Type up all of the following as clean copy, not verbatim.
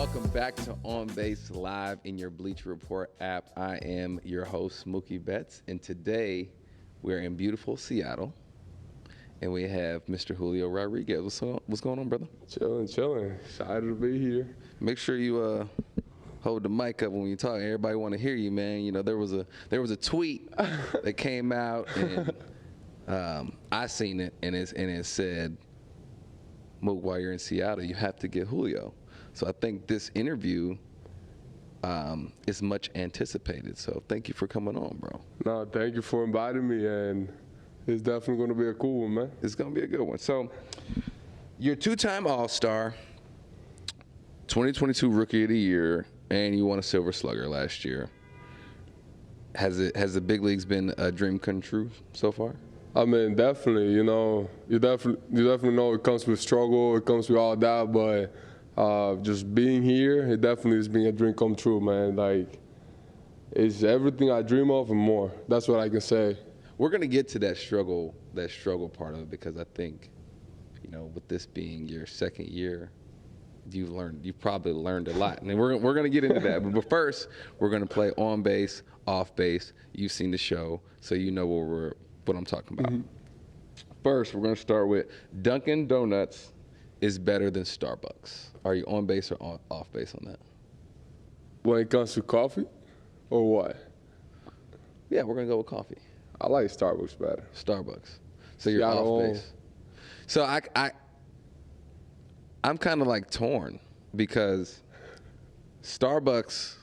welcome back to On Base Live in your Bleacher Report app. I am your host, Mookie Betts, and today we're in beautiful Seattle, and we have Mr. Julio Rodriguez. What's going on, brother? Chilling. Excited to be here. Make sure you hold the mic up when you talk. Everybody want to hear you, man. You know, there was a tweet that came out, and I seen it, and it said, "Mook, while you're in Seattle, you have to get Julio." So I think this interview is much anticipated. So thank you for coming on, bro. No, thank you for inviting me, and it's definitely going to be a cool one, man. It's going to be a good one. So you're two-time All-Star, 2022 Rookie of the Year, and you won a Silver Slugger last year. Has the big leagues been a dream come true so far? I mean, definitely. You know, you definitely know it comes with struggle, it comes with all that, but just being here, it definitely has been a dream come true, man. Like, it's everything I dream of and more. That's what I can say. We're gonna get to that struggle part of it, because I think, you know, with this being your second year, you've probably learned a lot, and we're gonna get into that. But first, we're gonna play on base, off base. You've seen the show, so you know what I'm talking about. Mm-hmm. First, we're gonna start with Dunkin' Donuts is better than Starbucks. Are you on base or off base on that? When it comes to coffee, or what? Yeah, we're gonna go with coffee. I like Starbucks better. Starbucks. So you're off base. So I'm kind of like torn, because Starbucks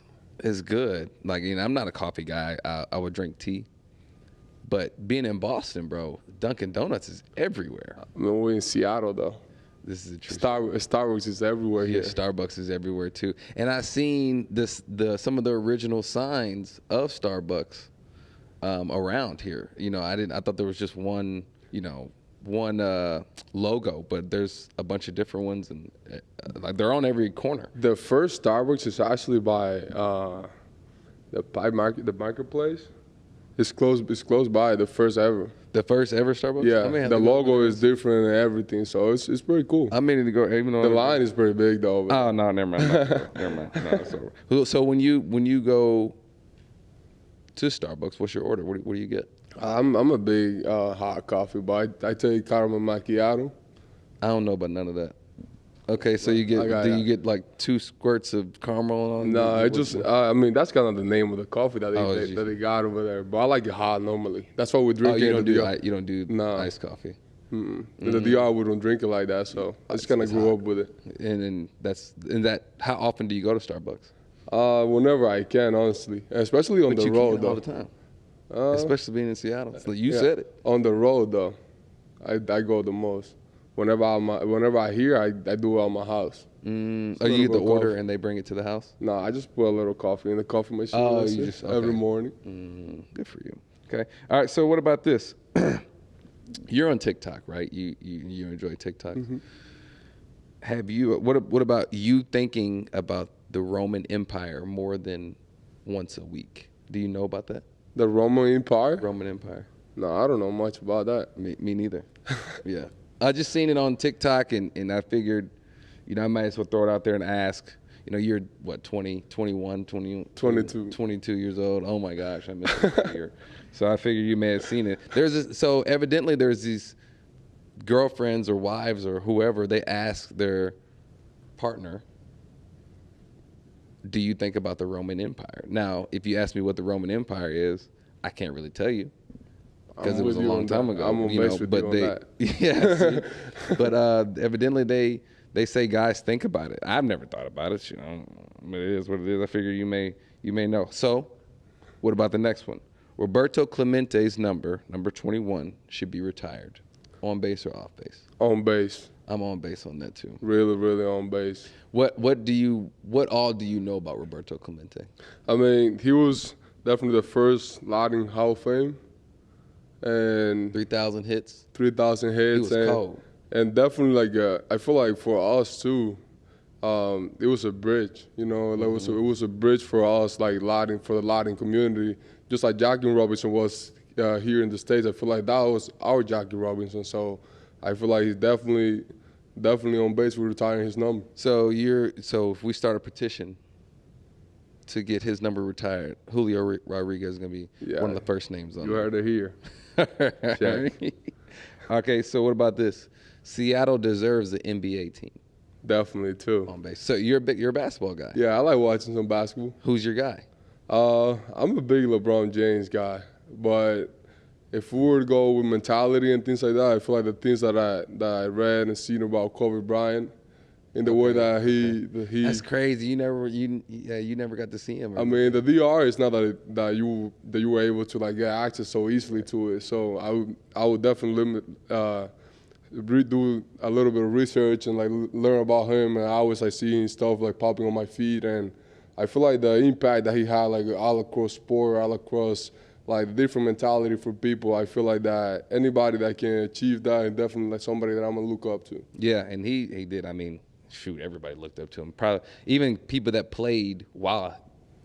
is good. Like, you know, I'm not a coffee guy. I would drink tea. But being in Boston, bro, Dunkin' Donuts is everywhere. I mean, we're in Seattle, though. This is a true Starbucks is everywhere here. Yeah, Starbucks is everywhere too. And I've seen some of the original signs of Starbucks around here. You know, I thought there was just one logo, but there's a bunch of different ones, and like they're on every corner. The first Starbucks is actually by the marketplace. It's close by, the first ever. The first ever Starbucks? Yeah, the logo is different and everything, so it's pretty cool. I mean to go, even though the line is pretty big though. Oh no, never mind. Never mind. No, it's over. So when you go to Starbucks, what's your order? What do you get? I'm a big hot coffee, but I take caramel macchiato. I don't know about none of that. Okay, so you get like 2 squirts of caramel on? No, I mean, that's kind of the name of the coffee that they got over there. But I like it hot normally. That's what we drink. Oh, you don't do iced coffee? Mm-hmm. In the DR, we don't drink it like that, so I just kind of grew up with it. And how often do you go to Starbucks? Whenever I can, honestly, especially on the road, though. All the time. Especially being in Seattle. So you said it. On the road, though, I go the most. Whenever I hear, I do it at my house. You get the order and they bring it to the house? No, I just put a little coffee in the coffee machine every morning. Good for you. Okay. All right. So what about this? You're on TikTok, right? You enjoy TikTok. Mm-hmm. Have you? What about you thinking about the Roman Empire more than once a week? Do you know about that? The Roman Empire? Roman Empire. No, I don't know much about that. Me neither. Yeah. I just seen it on TikTok, and I figured, you know, I might as well throw it out there and ask. You know, you're, what, 20, 21, 20, 22 years old. Oh, my gosh, I missed it year. So I figured you may have seen it. So evidently there's these girlfriends or wives or whoever, they ask their partner, do you think about the Roman Empire? Now, if you ask me what the Roman Empire is, I can't really tell you, because it was a long time ago. I'm on base with you on that. Yeah, but evidently they say guys think about it. I've never thought about it. You know, it is what it is. I figure you may know. So, what about the next one? Roberto Clemente's number 21, should be retired. On base or off base? On base. I'm on base on that too. Really, really on base. What all do you know about Roberto Clemente? I mean, he was definitely the first Latin Hall of Fame. And 3,000 hits. 3,000 hits. He was cold. And definitely, like, I feel like for us too, it was a bridge. You know, like it was a bridge for us, like for the Latin community. Just like Jackie Robinson was here in the States, I feel like that was our Jackie Robinson. So I feel like he's definitely definitely on base with retiring his number. So if we start a petition to get his number retired, Julio Rodriguez is going to be one of the first names on You heard it here. Okay, so what about this? Seattle deserves the NBA team Definitely, too. on base. So you're a basketball guy. Yeah, I like watching some basketball. Who's your guy? I'm a big LeBron James guy, but if we were to go with mentality and things like that, I feel like the things that I read and seen about Kobe Bryant, in the way that he That's crazy. You never got to see him. I mean, the DR is not that you were able to like get access so easily to it. So I would definitely do a little bit of research and like learn about him. And I always like seeing stuff like popping on my feed, and I feel like the impact that he had like all across sport, all across like different mentality for people. I feel like that anybody that can achieve that is definitely like somebody that I'm gonna look up to. Yeah, and he did. I mean, shoot, everybody looked up to him. Probably even people that played while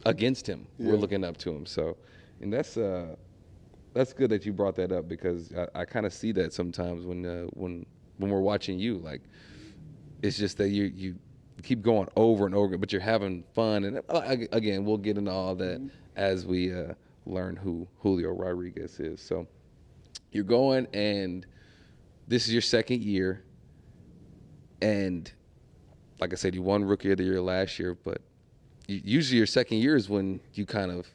against him were looking up to him. So, and that's good that you brought that up, because I kind of see that sometimes when we're watching you. Like, it's just that you keep going over and over, but you're having fun. And again, we'll get into all that as we learn who Julio Rodriguez is. So you're going, and this is your second year, and like I said, you won Rookie of the Year last year, but usually your second year is when you kind of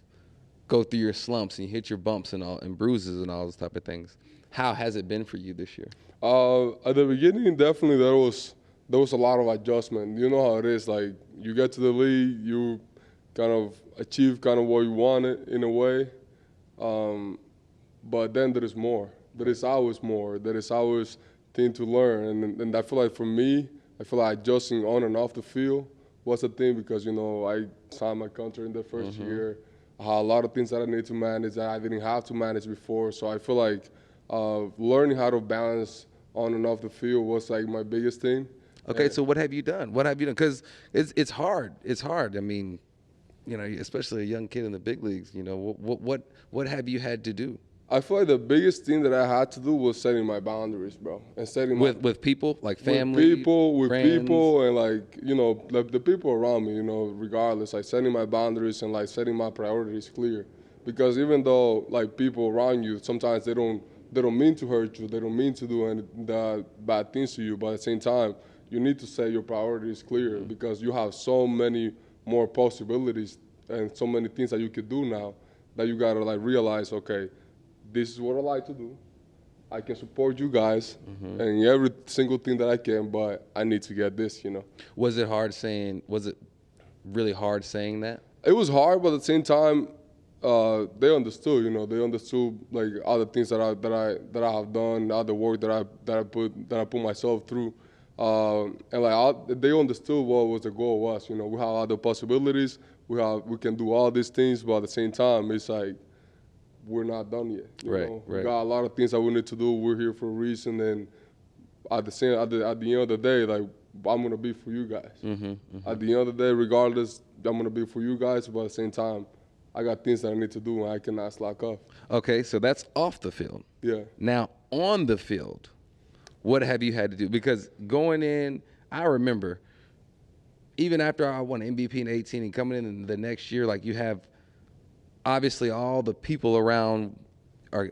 go through your slumps and you hit your bumps and bruises and all those type of things. How has it been for you this year? At the beginning, definitely there was a lot of adjustment. You know how it is. Like, you get to the league, you kind of achieve kind of what you wanted in a way, but then there is more. There is always more. There is always thing to learn, and I feel like for me, I feel like adjusting on and off the field was a thing, because, you know, I signed my contract in the first year. I had a lot of things that I need to manage that I didn't have to manage before. So I feel like learning how to balance on and off the field was like my biggest thing. Okay, so what have you done? Because it's hard. It's hard. I mean, you know, especially a young kid in the big leagues. You know, what have you had to do? I feel like the biggest thing that I had to do was setting my boundaries, bro, and setting with people, like family, with friends. people, and like, you know, the people around me. You know, regardless, like setting my boundaries and like setting my priorities clear. Because even though like people around you, sometimes they don't mean to hurt you, they don't mean to do any bad things to you, but at the same time, you need to set your priorities clear, because you have so many more possibilities and so many things that you could do now, that you gotta like realize, okay, this is what I like to do. I can support you guys and every single thing that I can, but I need to get this, you know. Was it really hard saying that? It was hard, but at the same time, they understood, you know. They understood like all the things that I have done, all the work that I put myself through, and like they understood what the goal was. You know, we have other possibilities. We can do all these things, but at the same time, it's like, we're not done yet. You know? We got a lot of things that we need to do. We're here for a reason, and at the end of the day, like, I'm gonna be for you guys. At the end of the day, regardless, I'm gonna be for you guys. But at the same time, I got things that I need to do, and I cannot slack off. Okay, so that's off the field. Yeah. Now on the field, what have you had to do? Because going in, I remember, even after I won MVP in 18 and coming in the next year, like, you have. Obviously, all the people around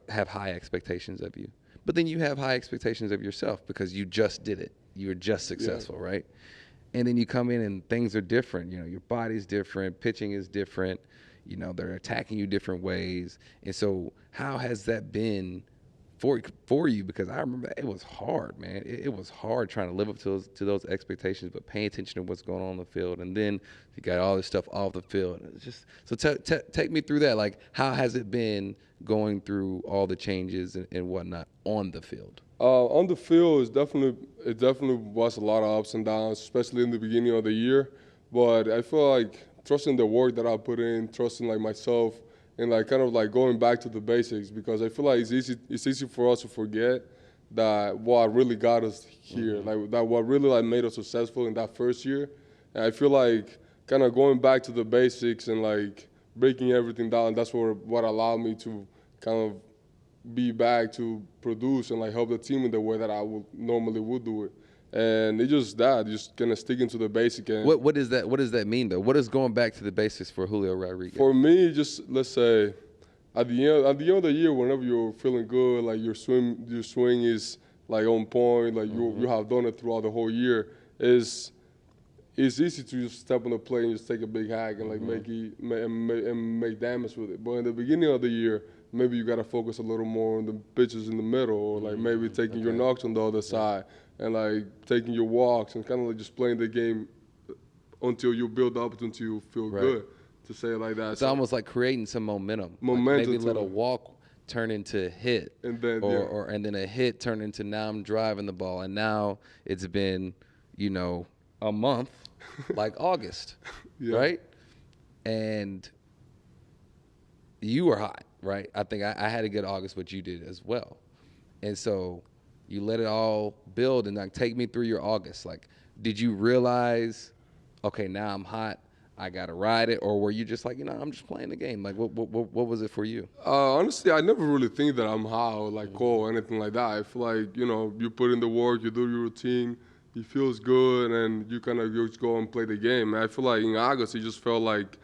have high expectations of you. But then you have high expectations of yourself, because you just did it. You were just successful, right? And then you come in and things are different. You know, your body's different, pitching is different. You know, they're attacking you different ways. And so how has that been for you? Because I remember it was hard, man. It was hard trying to live up to those expectations, but paying attention to what's going on the field. And then you got all this stuff off the field. It's just, so take me through that. Like, how has it been going through all the changes and whatnot on the field? On the field, it definitely was a lot of ups and downs, especially in the beginning of the year. But I feel like trusting the work that I put in, trusting like myself, and like kind of like going back to the basics, because I feel like it's easy for us to forget that what really got us here, like that what really like made us successful in that first year. And I feel like kind of going back to the basics and like breaking everything down, that's what allowed me to kind of be back to produce and like help the team in the way that I normally would do it. And it's just that, just kind of sticking to the basic. And What is that? What does that mean though? What is going back to the basics for Julio Rodriguez? for me, just let's say at the end of the year, whenever you're feeling good, like your swing is like on point, like you have done it throughout the whole year, it's easy to just step on the plate and just take a big hack and like make damage with it. But in the beginning of the year, maybe you gotta focus a little more on the pitches in the middle, or like maybe taking your knocks on the other side, and like taking your walks and kind of like just playing the game until you build up until you feel good, to say it like that. It's almost like creating some momentum. Momentum. Like maybe let a walk turn into a hit, and then and then a hit turn into now I'm driving the ball, and now it's been a month, like August, right? And you were hot, right? I think I had a good August, but you did as well. And so you let it all build, and like take me through your August. Like, did you realize, okay, now I'm hot, I gotta ride it, or were you just like, I'm just playing the game? Like, what was it for you? Honestly, I never really think that I'm hot or like cold or anything like that. I feel like you put in the work, you do your routine, it feels good, and you kind of just go and play the game. And I feel like in August, it just felt like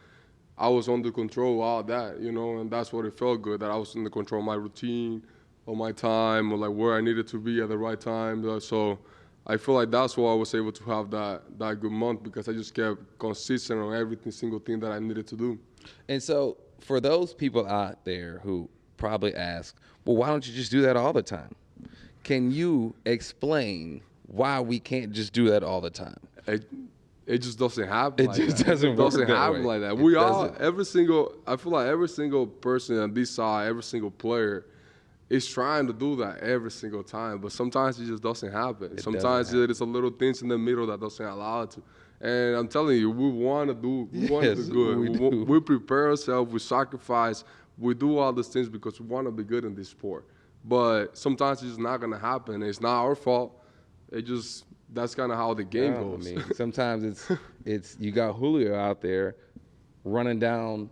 I was under control of all that, and that's what it felt good, that I was in the control of my routine, of my time, or like where I needed to be at the right time. So I feel like that's why I was able to have that good month, because I just kept consistent on every single thing that I needed to do. And so for those people out there who probably ask, well, why don't you just do that all the time? Can you explain why we can't just do that all the time? It just doesn't happen. It just doesn't happen like that. I feel like every single person on this side, every single player is trying to do that every single time, but sometimes it just doesn't happen. Sometimes it's a little things in the middle that doesn't allow it to. And I'm telling you, we want to do good. We prepare ourselves, we sacrifice, we do all these things because we want to be good in this sport. But sometimes it's just not going to happen. It's not our fault. That's kind of how the game goes. I mean, sometimes it's you got Julio out there running down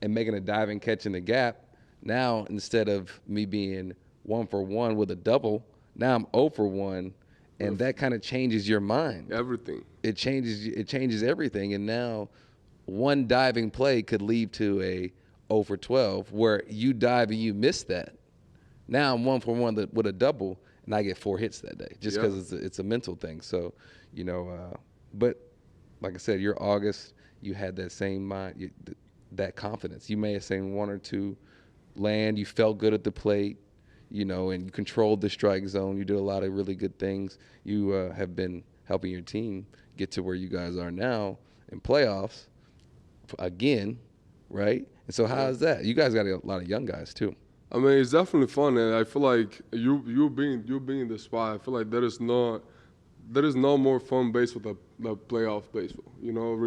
and making a diving catch in the gap. Now, instead of me being 1 for 1 with a double, now I'm 0 for 1, and that kind of changes your mind. Everything. It changes everything, and now one diving play could lead to a 0 for 12 where you dive and you miss that. Now I'm 1 for 1 with a double, and I get 4 hits that day just because it's a mental thing. So, but like I said, your August, you had that same mind, that confidence. You may have seen 1 or 2 land. You felt good at the plate, and you controlled the strike zone. You did a lot of really good things. You have been helping your team get to where you guys are now in playoffs again, right? And so how is that? You guys got a lot of young guys too. I mean, it's definitely fun, and I feel like you being in the spot, I feel like there is no more fun baseball than playoff baseball.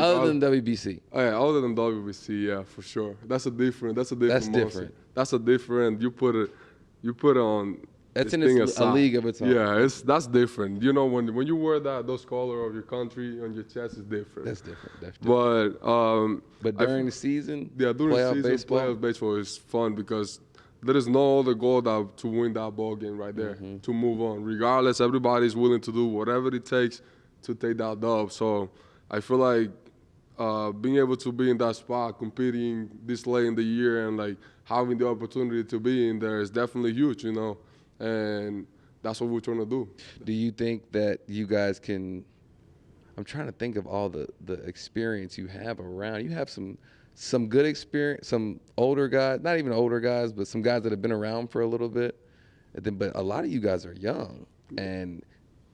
Other than WBC. Oh, yeah, other than WBC, yeah, for sure. That's different. That's different. That's a different. You put it on. That's in a league of its own. Yeah, that's different. When you wear those colors of your country on your chest, is different. That's different. But during the season, playoff baseball is fun because there is no other goal to win that ball game right there, to move on. Regardless, everybody's willing to do whatever it takes to take that dub. So I feel like being able to be in that spot, competing this late in the year, and like having the opportunity to be in there is definitely huge, and that's what we're trying to do. Do you think that you guys can? I'm trying to think of all the experience you have around. You have some good experience, some older guys, not even older guys, but some guys that have been around for a little bit. But a lot of you guys are young, and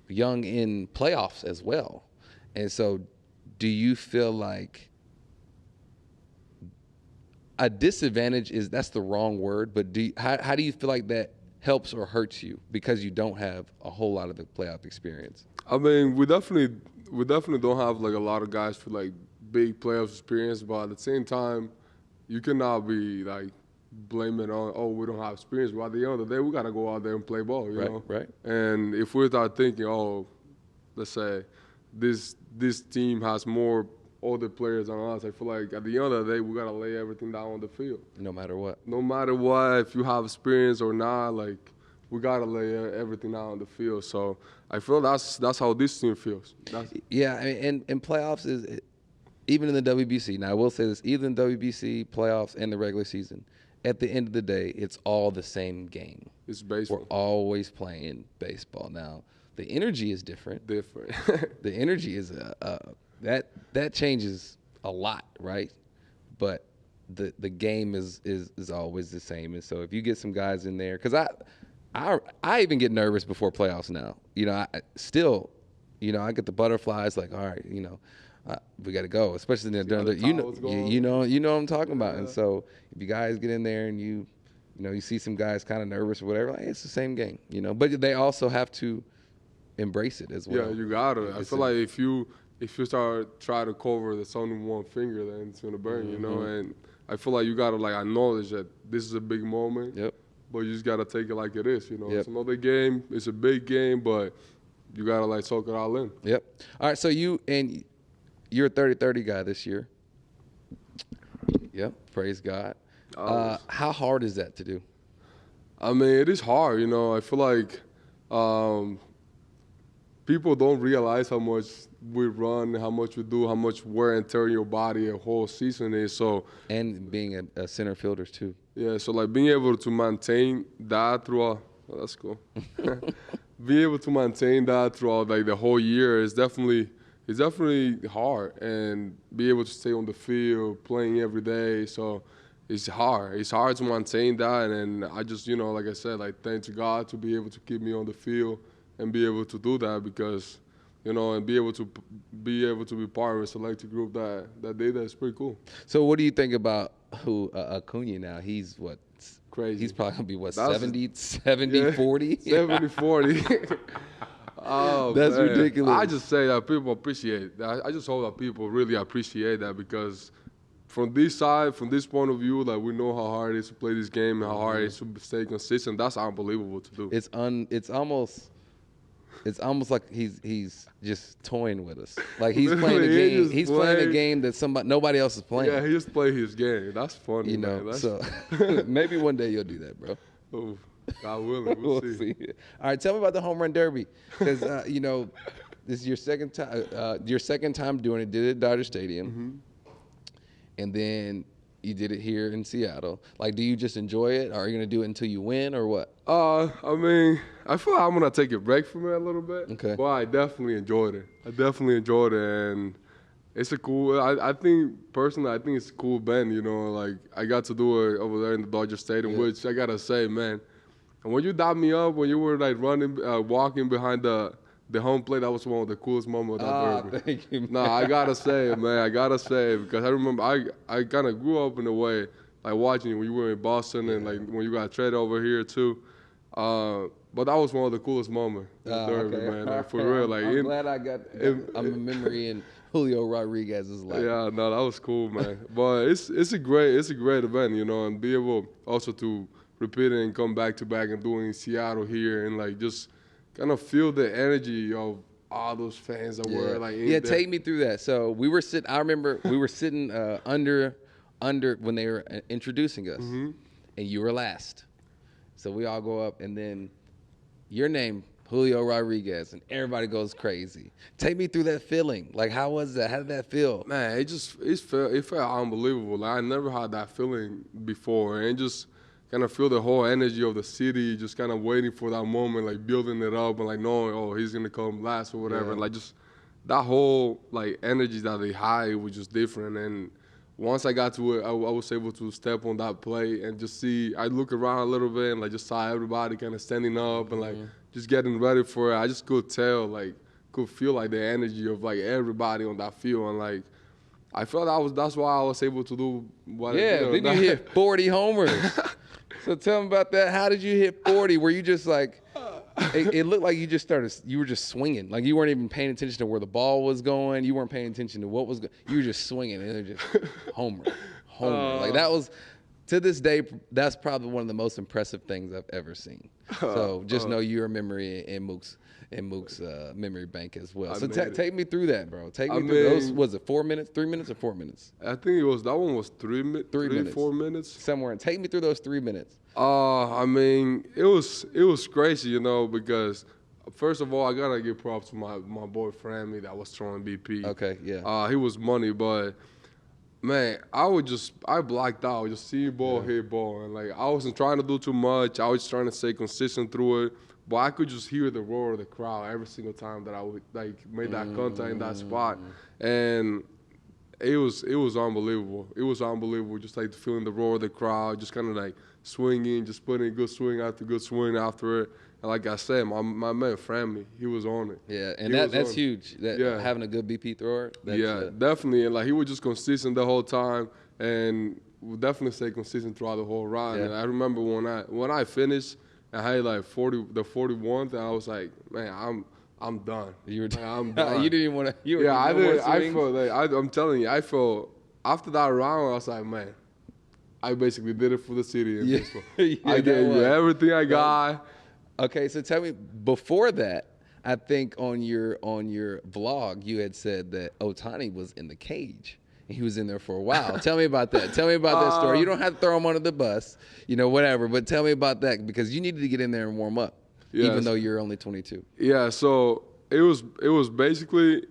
young in playoffs as well. And so do you feel like a disadvantage that's the wrong word, but how do you feel like that helps or hurts you because you don't have a whole lot of the playoff experience? I mean, we definitely don't have like a lot of guys for like big playoff experience, but at the same time, you cannot be like blaming on, we don't have experience. But at the end of the day, we got to go out there and play ball, you know? Right. And if we start thinking, let's say this team has more older players than us, I feel like at the end of the day, we got to lay everything down on the field. No matter what. No matter what, if you have experience or not, like we gotta lay everything out on the field. So I feel that's how this team feels. Yeah, I mean, and playoffs is even in the WBC. Now I will say this: either in WBC playoffs and the regular season, at the end of the day, it's all the same game. It's baseball. We're always playing baseball. Now the energy is different. The energy is that changes a lot, right? But the game is always the same. And so if you get some guys in there, because I even get nervous before playoffs now. You know, I still, you know, I get the butterflies. Like, all right, you know, we got to go. Especially during the you know what I'm talking about. And so if you guys get in there and you see some guys kind of nervous or whatever, like, it's the same game, you know. But they also have to embrace it as well. Yeah, you gotta. I feel like if you start trying to cover that's only one finger, then it's gonna burn, you know. And I feel like you gotta like acknowledge that this is a big moment. Yep. But you just gotta take it like it is, you know. Yep. It's another game. It's a big game, but you gotta like soak it all in. Yep. All right. So you're a 30-30 guy this year. Yep. Praise God. How hard is that to do? I mean, it is hard, you know. I feel like people don't realize how much we run, how much we do, how much wear and tear in your body a whole season is. So and being a center fielder too. Yeah, so like being able to maintain that throughout. Oh, that's cool. Being able to maintain that throughout like the whole year is definitely hard, and be able to stay on the field playing every day. So it's hard. It's hard to maintain that, and I just, you know, like I said, like thank to God to be able to keep me on the field and be able to do that, because, you know, and be able to be part of a selected group that did that is pretty cool. So what do you think about Acuna now? He's what? Crazy. He's probably going to be what, 70, 40? 70-40. Oh, that's man. ridiculous. I just say that people appreciate that. I just hope that people really appreciate that, because from this side, from this point of view, like we know how hard it is to play this game and how hard it is to stay consistent. That's unbelievable to do. It's almost like he's just toying with us. Like he's playing a game. He's playing a game that nobody else is playing. Yeah, he just play his game. That's funny, you know. man. So maybe one day you'll do that, bro. Oh, God willing, we'll see. All right, tell me about the home run derby, because you know, this is your second time doing it. Did it at Dodger Stadium, and then you did it here in Seattle. Like, do you just enjoy it? Or are you gonna do it until you win, or what? I mean, I feel like I'm gonna take a break from it a little bit. Okay. But I definitely enjoyed it. And it's a cool. I think personally, I think it's a cool event. You know, like I got to do it over there in the Dodger Stadium, which I gotta say, man. And when you dapped me up, when you were like walking behind the home plate, that was one of the coolest moments of that derby. Thank you, man. No, I gotta say it, man. I gotta say it, because I remember I kind of grew up in a way, like watching you when you were in Boston and like when you got traded over here too. But that was one of the coolest moments in the derby, man. Like, for real, like I'm glad I got a memory in Julio Rodriguez's life. Yeah, no, that was cool, man. But it's a great event, you know, and be able also to repeat it and come back to back and do it in Seattle here, and like just kind of feel the energy of all those fans that were like in there. Take me through that. So we were sitting. I remember we were sitting under when they were introducing us, and you were last. So we all go up, and then your name, Julio Rodriguez, and everybody goes crazy. Take me through that feeling. Like, how was that? How did that feel? Man, it felt unbelievable. Like, I never had that feeling before, and just kind of feel the whole energy of the city, just kind of waiting for that moment, like building it up and like knowing, oh, he's gonna come last or whatever. Yeah. And like just that whole like energy that they had was just different. And once I got to it, I was able to step on that plate and just see. I look around a little bit and like just saw everybody kind of standing up and like just getting ready for it. I just could tell, like, could feel like the energy of like everybody on that field, and like I felt that's why I was able to do what I did. Then you hit 40 homers. So tell me about that. How did you hit 40? Were you just like, it looked like you were just swinging. Like you weren't even paying attention to where the ball was going. You weren't paying attention to what was going. You were just swinging, and it was just homer. Like that was, to this day, that's probably one of the most impressive things I've ever seen. So just know your memory in Mook's memory bank as well. So take me through that, bro. Take me through those. Was it 4 minutes, 3 minutes, or 4 minutes? I think that one was 3 minutes. 4 minutes. Somewhere. Take me through those 3 minutes. I mean, it was crazy, you know, because first of all, I gotta give props to my boy Frammy that was throwing BP. Okay, yeah. He was money, but man, I blacked out. Just see ball, hit ball, and like I wasn't trying to do too much. I was trying to stay consistent through it, but I could just hear the roar of the crowd every single time that I would like made that contact in that spot, and it was unbelievable. It was unbelievable, just like feeling the roar of the crowd, just kind of like swinging, just putting a good swing after good swing after it. And like I said, my man Frammy, he was on it. Yeah, and that's huge. Having a good BP thrower. Definitely. And like he was just consistent the whole time, and would definitely stay consistent throughout the whole run. Yeah. And I remember when I finished, I had like 41th, and I was like, man, I'm done. You were like, I'm done. You didn't even want to. I did. I felt like I'm telling you, I felt after that round, I was like, man, I basically did it for the city. I gave you everything I got. Okay, so tell me, before that, I think on your vlog, you had said that Ohtani was in the cage. He was in there for a while. Tell me about that. Tell me about that story. You don't have to throw him under the bus, whatever, but tell me about that because you needed to get in there and warm up, even though you're only 22. Yeah, so it was basically,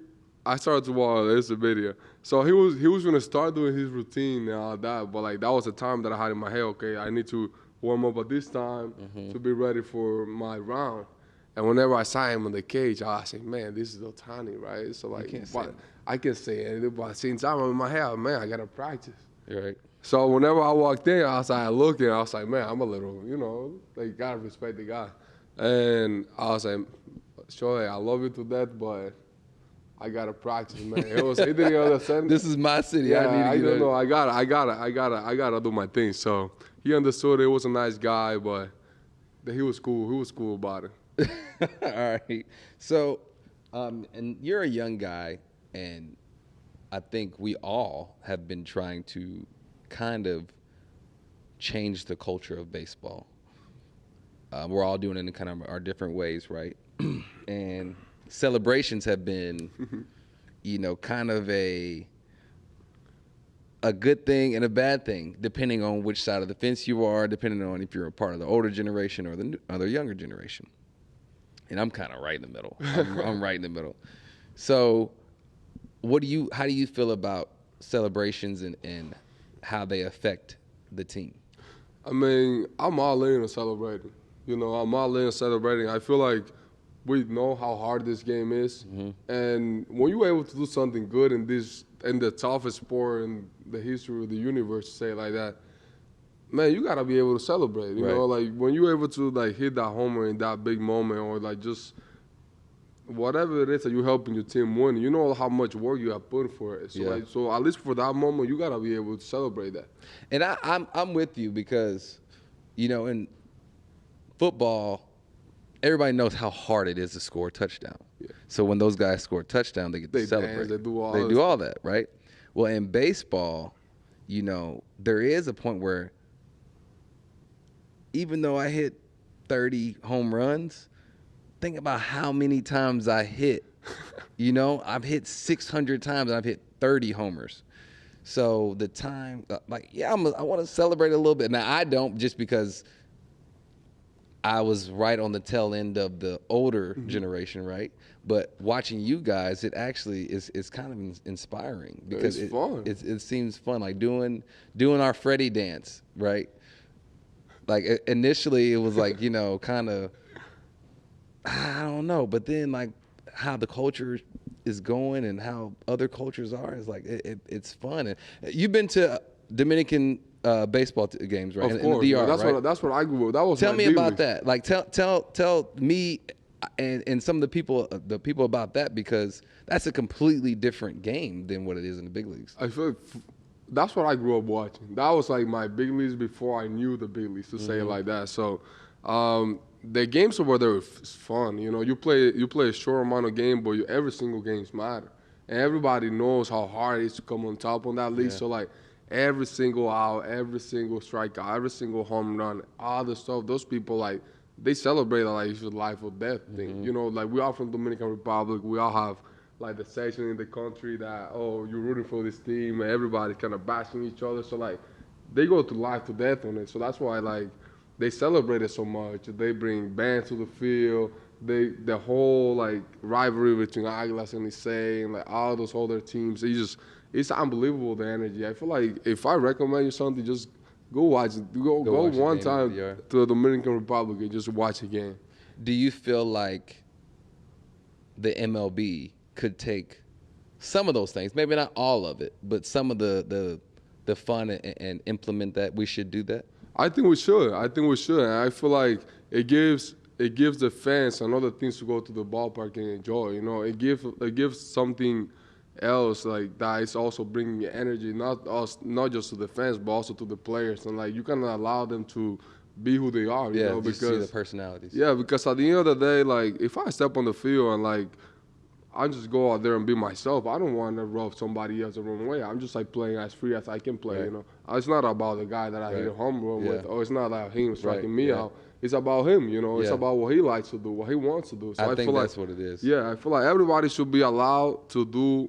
I started to watch, there's a video. So he was going to start doing his routine and all that, but like that was the time that I had in my head, okay, I need to warm up at this time to be ready for my round. And whenever I saw him in the cage, I was like, man, this is Ohtani, right? So like, I can say it, but at the same time, I'm in my head, man, I got to practice. You're right. So whenever I walked in, I was like looking, I was like, man, I'm a little, like, got to respect the guy. And I was like, Shohei, I love you to death, but I got to practice, man. He didn't understand. This is my city. Yeah, I don't know. I gotta do my thing. So he understood it. Was a nice guy, but he was cool. He was cool about it. All right. So, and you're a young guy, and I think we all have been trying to kind of change the culture of baseball. We're all doing it in kind of our different ways, right? And celebrations have been, kind of a good thing and a bad thing, depending on which side of the fence you are, depending on if you're a part of the older generation or the other younger generation. And I'm kind of right in the middle. I'm right in the middle. So, how do you feel about celebrations and how they affect the team? I mean, I'm all in on celebrating. I'm all in on celebrating. I feel like we know how hard this game is, and when you're able to do something good in the toughest sport in the history of the universe, say it like that, man, you gotta be able to celebrate. You know, like when you're able to like hit that homer in that big moment, or like just whatever it is that you're helping your team win. You know how much work you have put for it. So, so at least for that moment, you gotta be able to celebrate that. And I'm with you because, in football, everybody knows how hard it is to score a touchdown. Yeah. So when those guys score a touchdown, they get to celebrate. Dance, they do all that, right? Well, in baseball, there is a point where even though I hit 30 home runs, think about how many times I hit. I've hit 600 times and I've hit 30 homers. So the time, I want to celebrate a little bit. Now, I don't, just because I was right on the tail end of the older generation, right? But watching you guys, it actually is kind of inspiring because it's fun. It seems fun, like doing our Freddie dance, right? Like initially, it was like kind of, I don't know, but then like how the culture is going and how other cultures are is like it's fun. And you've been to Dominican baseball games, right? Of course, in the DR, right? That's what I grew up. That was tell me about that. Like tell me and some of the people about that, because that's a completely different game than what it is in the big leagues. I feel like that's what I grew up watching. That was like my big leagues before I knew the big leagues, to say it like that. So the games over there is fun. You play a short amount of game, but every single games matter, and everybody knows how hard it is to come on top on that league. Yeah. So like, every single out, every single strikeout, every single home run, all the stuff. Those people, like, they celebrate like it's a life or death thing. You know, like we all from Dominican Republic. We all have like the section in the country that, oh, you're rooting for this team, and everybody's kind of bashing each other. So like they go to life to death on it. So that's why like they celebrate it so much. They bring bands to the field. The whole like rivalry between Águilas and Licey and like all those other teams. It's unbelievable, the energy. I feel like if I recommend you something, just go watch it. Go watch one a game time to the Dominican Republic and just watch a game. Do you feel like the MLB could take some of those things, maybe not all of it, but some of the fun and implement that? We should do that? I think we should. And I feel like it gives the fans another things to go to the ballpark and enjoy. You know, it gives something else like that. It's also bringing energy, not just to the fans, but also to the players. And like you can allow them to be who they are. You know, because see the personalities. Yeah, because at the end of the day, like if I step on the field and like I just go out there and be myself, I don't want to rub somebody else the wrong way. I'm just like playing as free as I can play. Right. You know, it's not about the guy that I hit a home run with, or it's not about him striking me out. It's about him, you know. It's about what he likes to do, what he wants to do. So I think feel that's like, what it is. Yeah, I feel like everybody should be allowed to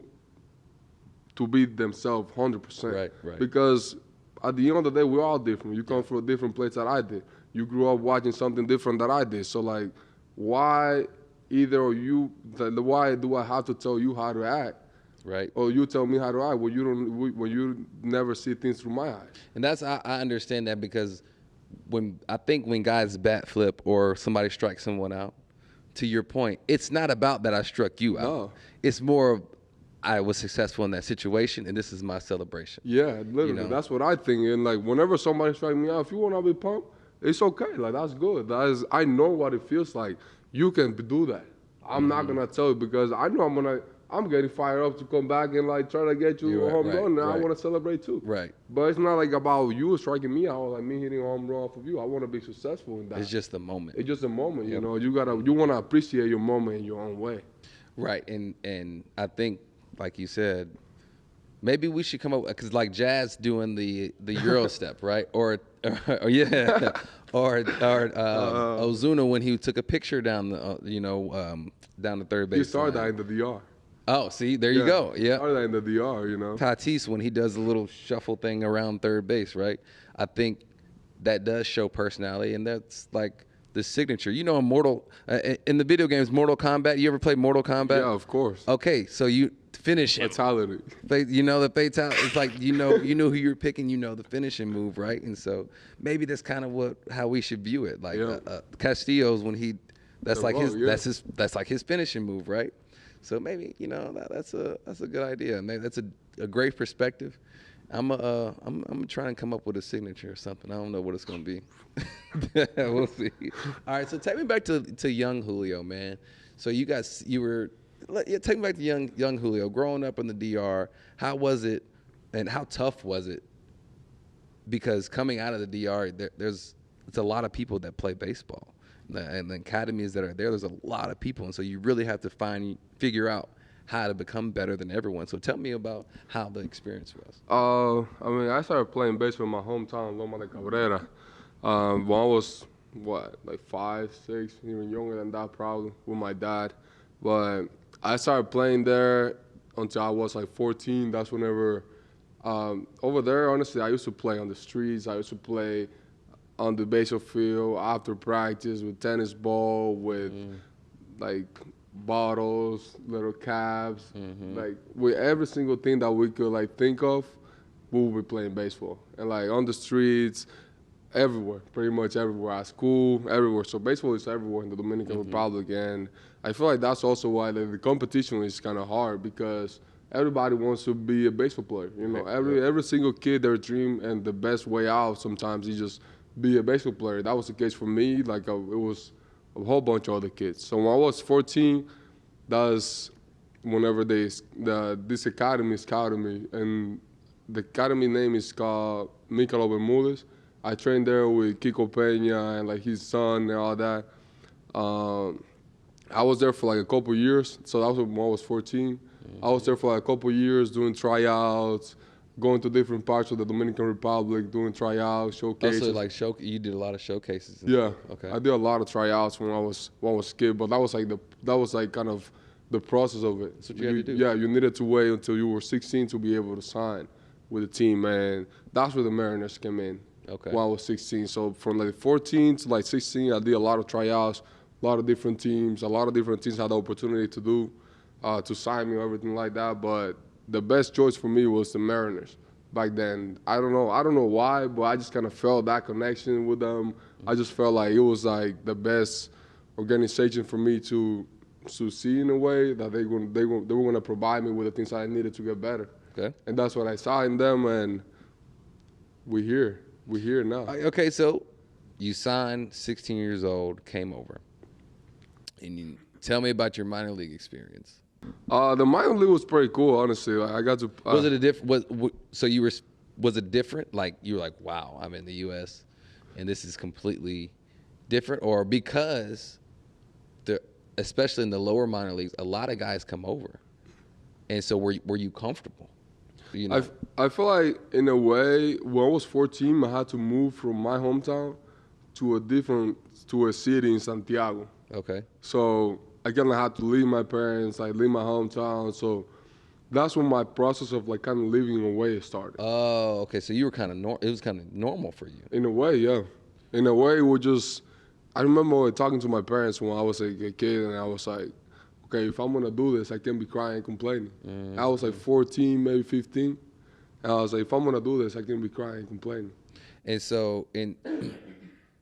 be themselves 100%. Right. Because at the end of the day, we're all different. You come from a different place that I did. You grew up watching something different that I did. So like, why why do I have to tell you how to act? Right. Or you tell me how to act when you never see things through my eyes. And I understand that because when guys bat flip or somebody strikes someone out, to your point, it's not about that I struck you out. No. It's more of I was successful in that situation, and this is my celebration. Yeah, literally, you know? That's what I think. And like, whenever somebody strikes me out, if you want to be pumped, it's okay. Like, that's good. I know what it feels like. You can do that. I'm not gonna tell you because I know I'm getting fired up to come back and like try to get you a home run. And I want to celebrate too. Right. But it's not like about you striking me out, like me hitting a home run off of you. I want to be successful in that. It's just the moment. It's just a moment. You know, you want to appreciate your moment in your own way. Right. And I think, like you said, maybe we should come up because like Jazz doing the Euro step, right? Or Ozuna when he took a picture down the down the third base. He started that in the DR. Oh, see, there you go. Yeah. Started that in the DR, you know. Tatis when he does a little shuffle thing around third base, right? I think that does show personality, and that's like the signature. You know, in the video games, Mortal Kombat. You ever played Mortal Kombat? Yeah, of course. Okay, so you finish him. Fatality. You know the fatality. It's like you know who you're picking. You know the finishing move, right? And so maybe that's kind of how we should view it. Like Castillo's when that's like his finishing move, right? So maybe that's a good idea. Maybe that's a great perspective. I'm gonna try and come up with a signature or something. I don't know what it's gonna be. We'll see. All right, so take me back to young Julio, man. So take me back to young Julio. Growing up in the DR, how was it, and how tough was it? Because coming out of the DR, it's a lot of people that play baseball, and the academies that are there's a lot of people, and so you really have to figure out how to become better than everyone. So tell me about how the experience was. I started playing baseball in my hometown, Loma de Cabrera. When I was, like 5, 6, even younger than that probably, with my dad. But I started playing there until I was like 14. That's whenever, over there, honestly, I used to play on the streets. I used to play on the baseball field after practice with tennis ball, with like bottles, little cabs, like with every single thing that we could like think of, we would be playing baseball. And like on the streets, everywhere, pretty much everywhere, at school, everywhere. So baseball is everywhere in the Dominican Republic, and I feel like that's also why the competition is kind of hard because everybody wants to be a baseball player. You know, every single kid, their dream and the best way out sometimes is just be a baseball player. That was the case for me. Like it was a whole bunch of other kids. So when I was 14, that's whenever this academy scouted me, and the academy name is called Michelob Bermudez. I trained there with Kiko Peña and like his son and all that. I was there for like a couple years, so that was when I was 14. I was there for like a couple years doing tryouts, going to different parts of the Dominican Republic, doing tryouts, showcases. Also, like you did a lot of showcases. Yeah, Okay. I did a lot of tryouts when I was a kid, but that was like kind of the process of it. That's what you had to do. Yeah, you needed to wait until you were 16 to be able to sign with the team, and that's where the Mariners came in. Okay. When I was 16, so from like 14 to like 16, I did a lot of tryouts, a lot of different teams. A lot of different teams had the opportunity to sign me or everything like that. But the best choice for me was the Mariners back then. I don't know why, but I just kind of felt that connection with them. I just felt like it was like the best organization for me to see in a way that they were going to provide me with the things I needed to get better. Okay. And that's what I saw in them, and we're here. We're here now. Okay, so you signed, 16 years old, came over, and you tell me about your minor league experience. The minor league was pretty cool, honestly. Like, I got to. Was it a different? So you were? Was it different? Like you were like, wow, I'm in the U.S. and this is completely different, or because especially in the lower minor leagues, a lot of guys come over, and so were you comfortable? You know? I feel like in a way, when I was 14, I had to move from my hometown to a city in Santiago. Okay. So I kind of had to leave my parents, like leave my hometown. So that's when my process of like kind of living away started. Oh, okay. So you were kind of it was kind of normal for you. In a way, yeah. In a way, it was just. I remember talking to my parents when I was a kid, and I was like, okay, if I'm gonna do this, I can't be crying and complaining. I was like 14, maybe 15, and I was like, if I'm gonna do this, I can't be crying and complaining. And so,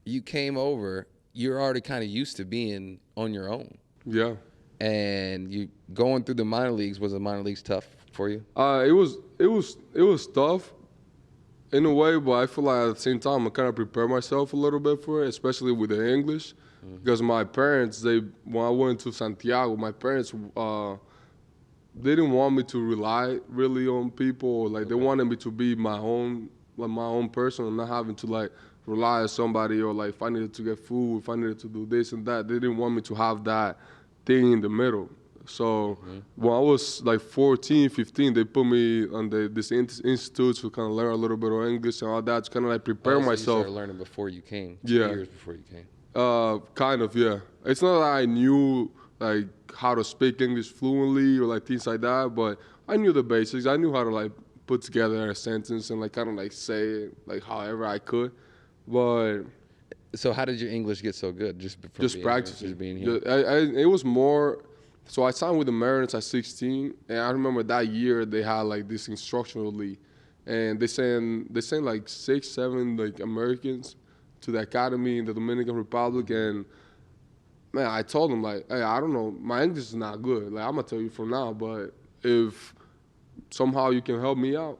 you came over. You're already kind of used to being on your own. Yeah. And you going through the minor leagues. Was the minor leagues tough for you? It was tough in a way, but I feel like at the same time I kind of prepare myself a little bit for it, especially with the English, because my parents, when I went to Santiago, my parents they didn't want me to rely really on people. Like they wanted me to be my own person, and not having to like rely on somebody, or like if I needed to get food, if I needed to do this and that. They didn't want me to have that thing in the middle. So when I was like 14, 15, they put me on this institute to kind of learn a little bit of English and all that, to kind of like prepare myself. You started learning before you came. 2 years before you came. Kind of, yeah. It's not that I knew like how to speak English fluently or like things like that, but I knew the basics. I knew how to like put together a sentence and like kind of like say it like however I could. But so how did your English get so good? Just practicing. Just being here. It was more. So I signed with the Mariners at 16, and I remember that year they had like this instructional league, and they sent like 6, 7 like Americans to the academy in the Dominican Republic, and man, I told them like, hey, I don't know, my English is not good. Like I'm gonna tell you from now, but if somehow you can help me out,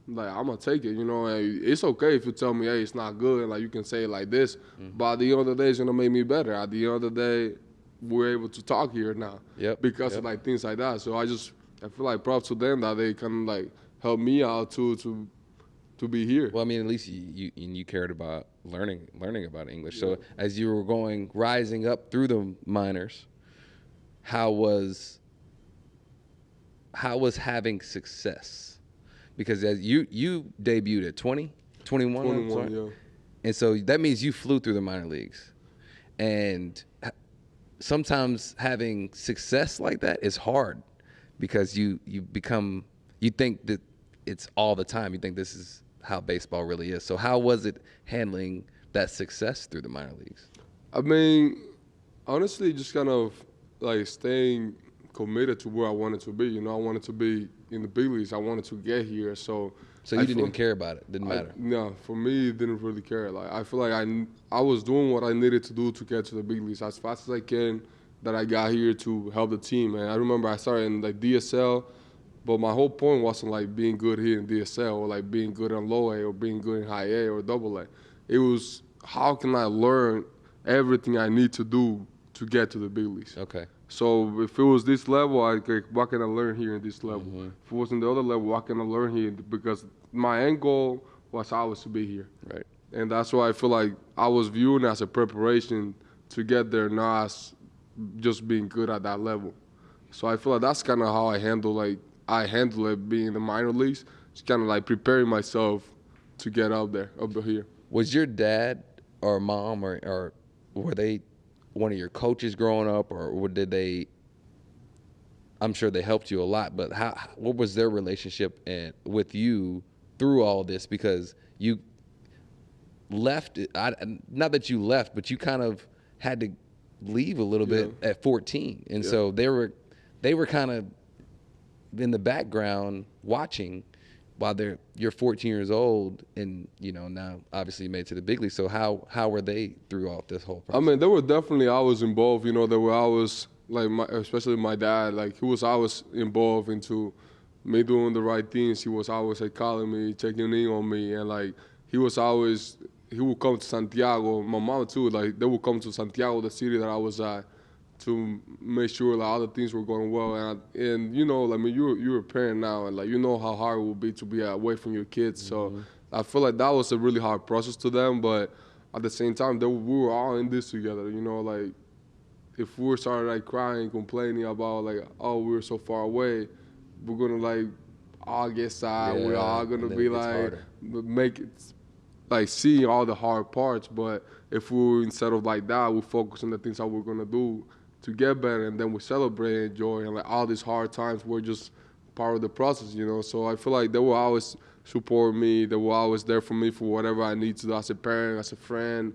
like I'm gonna take it. You know, and it's okay if you tell me, hey, it's not good, and like you can say it like this, but at the end of the day, it's gonna make me better. At the end of the day, we're able to talk here now because of like things like that. So I feel like props to them that they kind of like help me out to be here. Well, I mean, at least you cared about learning about English. So as you were rising up through the minors, how was having success? Because as you debuted at 20, 21, 21, yeah. And so that means you flew through the minor leagues, and sometimes having success like that is hard because you think that it's all the time. You think this is how baseball really is. So how was it handling that success through the minor leagues? I mean, honestly, just kind of like staying committed to where I wanted to be. You know, I wanted to be in the big leagues. I wanted to get here. So you didn't even care about it? Didn't matter? No, for me, it didn't really care. Like I feel like I was doing what I needed to do to get to the big leagues as fast as I can. That I got here to help the team. And I remember I started in like DSL, but my whole point wasn't like being good here in DSL or like being good in low A or being good in high A or double A. It was how can I learn everything I need to do to get to the big leagues. Okay. So if it was this level, what can I learn here in this level? If it was in the other level, what can I learn here? Because my end goal was always to be here. Right. And that's why I feel like I was viewing as a preparation to get there, not as just being good at that level. So I feel like that's kind of how I handle it being in the minor leagues. just kind of like preparing myself to get out there, up here. Was your dad or mom or were they one of your coaches growing up, or did they? I'm sure they helped you a lot, but what was their relationship with you through all this? Because you left, not that you left, but you kind of had to leave a little bit at 14, and so they were kind of in the background watching while you're 14 years old, and now obviously you made it to the big league. So how were they throughout this whole process? I mean, they were definitely always involved. They were always especially my dad. Like, he was always involved into me doing the right things. He was always calling me, checking in on me, and like he would come to Santiago. My mom too. Like, they would come to Santiago, the city that I was at, to make sure like all the things were going well. And you're a parent now, and like how hard it would be to be away from your kids. So I feel like that was a really hard process to them, but at the same time, we were all in this together. Like, if we started like crying, complaining about like, oh, we were so far away, we're gonna like all get sad. We're all gonna be like make it like see all the hard parts. But if we instead of like that, we focus on the things that we're gonna do to get better, and then we celebrate and enjoy, and like all these hard times were just part of the process. So I feel like they will always support me. They were always there for me for whatever I need to do as a parent, as a friend.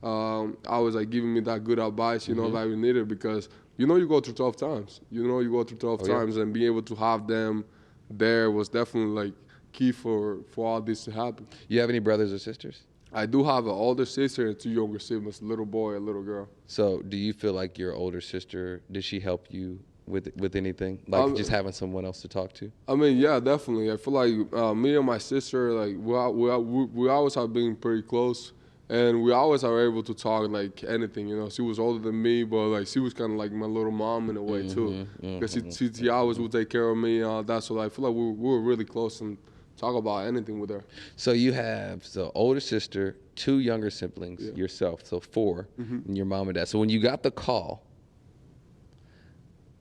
Always like giving me that good advice, that we needed, because you go through tough times. You go through tough times, and being able to have them there was definitely like key for all this to happen. You have any brothers or sisters? I do have an older sister and 2 younger siblings, a little boy, a little girl. So do you feel like your older sister, did she help you with anything? Like just having someone else to talk to? I mean, yeah, definitely. I feel like me and my sister, like we always have been pretty close. And we always are able to talk like anything, She was older than me, but like she was kind of like my little mom in a way too, because she always would take care of me and all that. So I feel like we were really close and talk about anything with her. So you have older sister, 2 younger siblings, yourself, so 4, and your mom and dad. So when you got the call,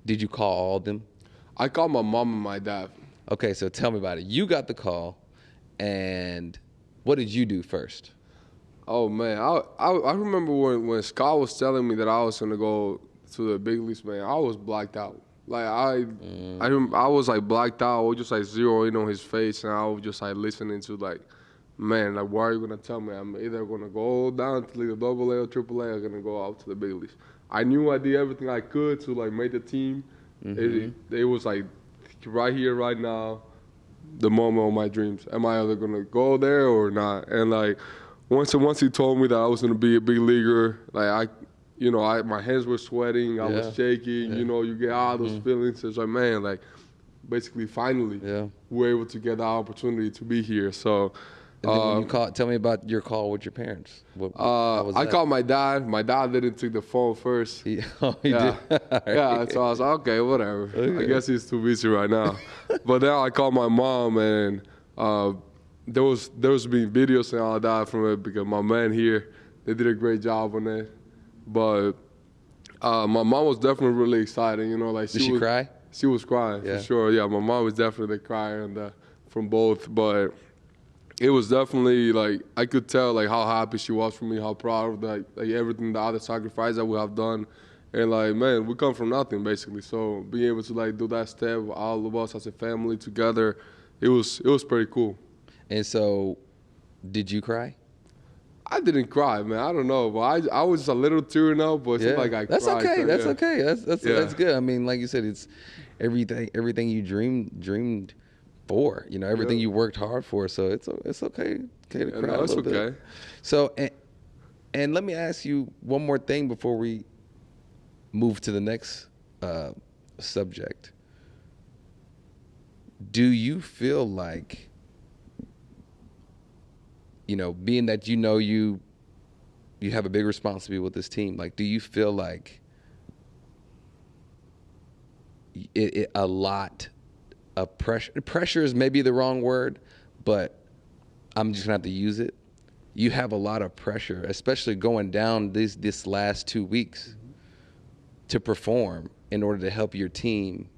did you call all of them? I called my mom and my dad. Okay, so tell me about it. You got the call, and what did you do first? Oh man, I remember when Scott was telling me that I was gonna go to the big leagues, man. I was blacked out. Like I was like blacked out. I was just like zeroing on his face, and I was just like listening to like, man, like, what are you gonna tell me? I'm either gonna go down to like a AA or AAA, or gonna go out to the big leagues. I knew I did everything I could to like make the team. It was like right here, right now, the moment of my dreams. Am I either gonna go there or not? And like once he told me that I was gonna be a big leaguer, like my hands were sweating, I was shaking. You get all those feelings. It's like, man, like basically finally we're able to get the opportunity to be here. So. And then when you tell me about your call with your parents. I called my dad. My dad didn't take the phone first. He did? Yeah, so I was like, okay, whatever. Okay. I guess he's too busy right now. But then I called my mom, and there was being videos and all that from it, because my man here, they did a great job on it. But my mom was definitely really excited. Like did she cry? She was crying for sure. Yeah, my mom was definitely crying from both, but. It was definitely like I could tell like how happy she was for me, how proud of like everything, the other sacrifice that we have done, and like, man, we come from nothing basically. So being able to like do that step, all of us as a family together, it was pretty cool. And so, did you cry? I didn't cry, man. I don't know, but I was just a little tearing up, but it seemed like I that's cried. Okay. That's okay. That's good. I mean, like you said, it's everything you dreamed for, everything you worked hard for. So it's okay to cry a little bit. So and let me ask you one more thing before we move to the next subject. Do you feel like, being that you have a big responsibility with this team, like, do you feel like a lot of pressure is maybe the wrong word, but I'm just gonna have to use it. You have a lot of pressure, especially going down this last 2 weeks to perform in order to help your team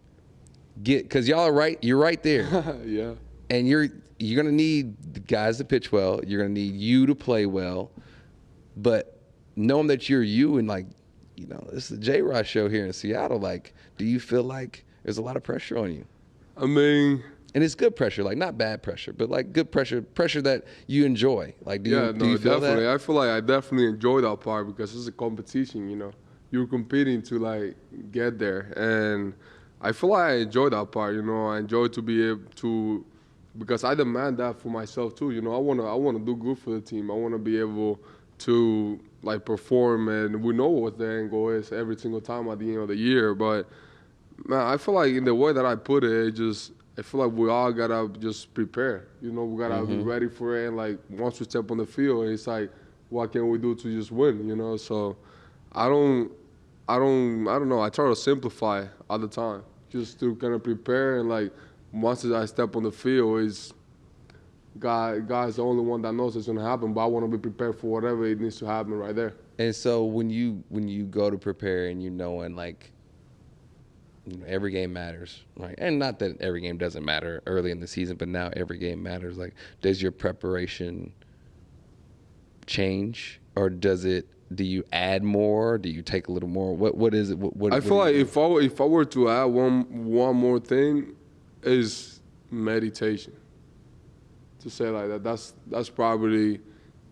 get, because y'all are right. You're right there. Yeah. And you're going to need the guys to pitch well. You're going to need you to play well. But knowing that you're you and, like, you know, this is the J-Rod show here in Seattle, like, do you feel like there's a lot of pressure on you? I mean, and it's good pressure, like not bad pressure, but like good pressure that you enjoy. Like, do you feel definitely. that? I feel like I definitely enjoy that part because it's a competition, you know. You're competing to, like, get there. And I feel like I enjoy that part, you know. I enjoy to be able to, because I demand that for myself too, you know. I wanna do good for the team. I wanna be able to, like, perform, and we know what the end goal is every single time at the end of the year. But man, I feel like in the way that I put it, I feel like we all gotta just prepare. You know, we gotta be ready for it. And, like, once we step on the field, it's like, what can we do to just win? You know, so I don't know. I try to simplify all the time, just to kind of prepare. And, like, once I step on the field, God's the only one that knows it's gonna happen. But I want to be prepared for whatever it needs to happen right there. And so when you go to prepare and you know, and like, you know, every game matters, right? And not that every game doesn't matter early in the season, but now every game matters. Like, does your preparation change, or do you add more? Do you take a little more? What is it? I feel like if I were to add one more thing, is meditation. To say like that's probably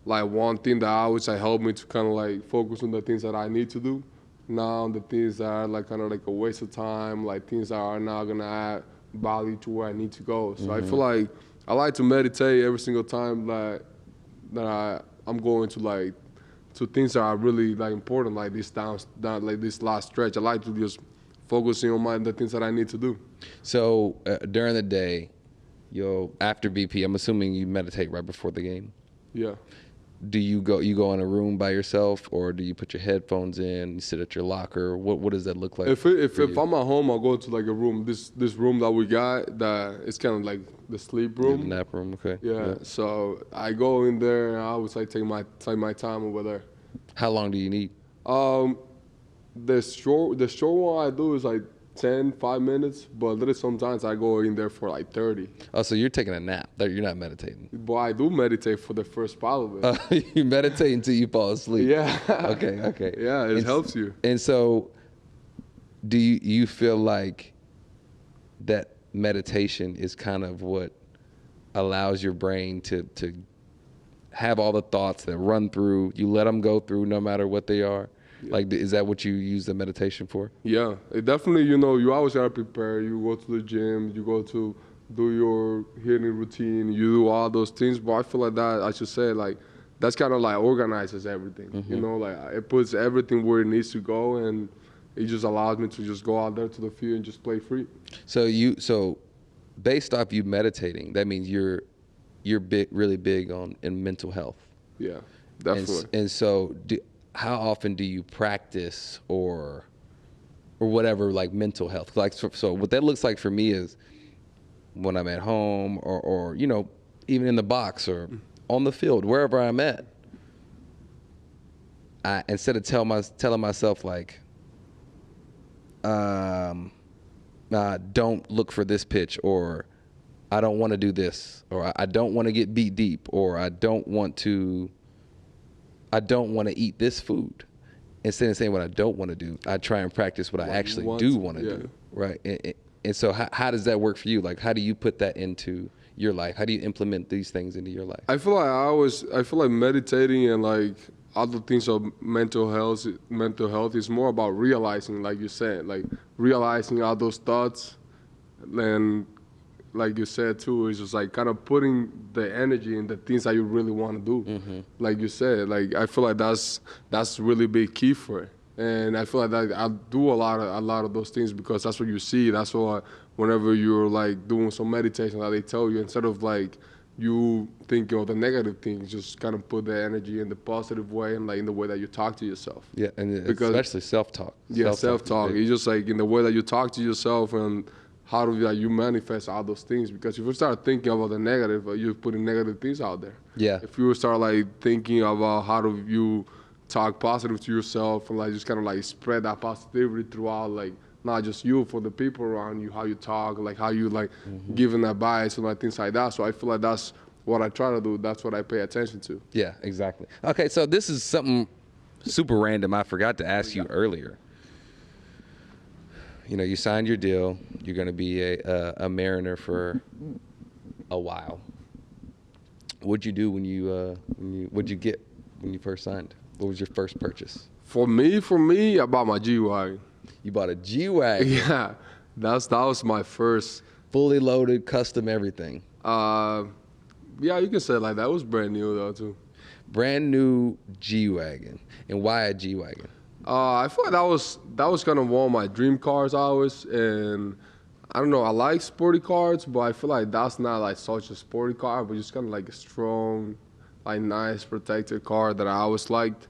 like one thing that I would say helped me to kind of like focus on the things that I need to do. Now the things that are like kind of like a waste of time, like things that are not gonna add value to where I need to go. So I feel like I like to meditate every single time that I'm going to things that are really like important, like this down like this last stretch. I like to just focusing on the things that I need to do. So during the day, after BP, I'm assuming you meditate right before the game. Yeah. Do you go in a room by yourself, or do you put your headphones in, you sit at your locker? What does that look like? If I'm at home, I'll go to like a room. This room that we got, that it's kind of like the sleep room. The nap room, okay. Yeah. So I go in there, and I always like take my time over there. How long do you need? The short one I do is like 5 minutes, but there is sometimes I go in there for like 30. Oh, so you're taking a nap. You're not meditating. But I do meditate for the first part of it. You meditate until you fall asleep. Yeah. Okay. Yeah, it helps you. And so do you feel like that meditation is kind of what allows your brain to have all the thoughts that run through, you let them go through no matter what they are? Yeah. Like, is that what you use the meditation for? Yeah, it definitely, you always got to prepare. You go to the gym, you go to do your hitting routine, you do all those things. But I feel like that, I should say, like, that's kind of like organizes everything. Like it puts everything where it needs to go, and it just allows me to just go out there to the field and just play free. So based off you meditating, that means you're really big in mental health. Yeah, definitely. And so how often do you practice or whatever, like, mental health? Like, so what that looks like for me is when I'm at home or even in the box or on the field, wherever I'm at, I, instead of telling myself like, don't look for this pitch, or I don't want to do this, or I don't want to get beat deep, or I don't want to eat this food. Instead of saying what I don't want to do, I try and practice what I actually do want to do. Right. And so how does that work for you? Like, how do you put that into your life? How do you implement these things into your life? I feel like meditating and like other things of mental health is more about realizing, like you said, like realizing all those thoughts. And like you said too, it's just like kind of putting the energy in the things that you really want to do. Like you said, like I feel like that's really big key for it. And I feel like I do a lot of those things because that's what you see. That's why whenever you're like doing some meditation, that they tell you, instead of like you thinking of the negative things, just kind of put the energy in the positive way and like in the way that you talk to yourself. Yeah, and because, especially self-talk. Yeah, self-talk. It's just like in the way that you talk to yourself and how do you manifest all those things. Because if you start thinking about the negative, you're putting negative things out there. Yeah. If you start like thinking about how do you talk positive to yourself and like just kind of like spread that positivity throughout like not just you, for the people around you, how you talk, like how you like giving advice and like things like that. So I feel like that's what I try to do. That's what I pay attention to. Yeah, exactly. Okay, so this is something super random I forgot to ask you earlier. You know, you signed your deal. You're going to be a Mariner for a while. What'd you do when what'd you get when you first signed? What was your first purchase? For me, I bought my G-Wagon. You bought a G-Wagon. Yeah, that was my first. Fully loaded, custom everything. Yeah, you can say it like that. It was brand new though too. Brand new G-Wagon. And why a G-Wagon? I feel like that was kind of one of my dream cars always, and I don't know. I like sporty cars, but I feel like that's not like such a sporty car, but just kind of like a strong, like nice protected car that I always liked.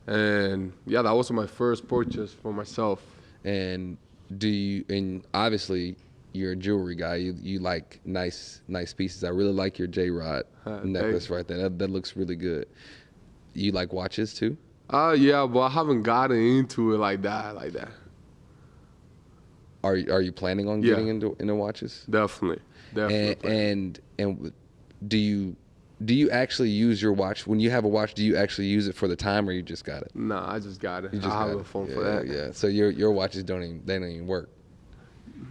And yeah, that was my first purchase for myself. And and obviously you're a jewelry guy. You like nice pieces. I really like your J-Rod necklace right there. That looks really good. You like watches too? Yeah, but I haven't gotten into it like that. Are you planning on getting into watches? Definitely. And do you actually use your watch when you have a watch? Do you actually use it for the time, or you just got it? No, I just got it. You just I have got a it. phone for that. Yeah. So your watches don't even work.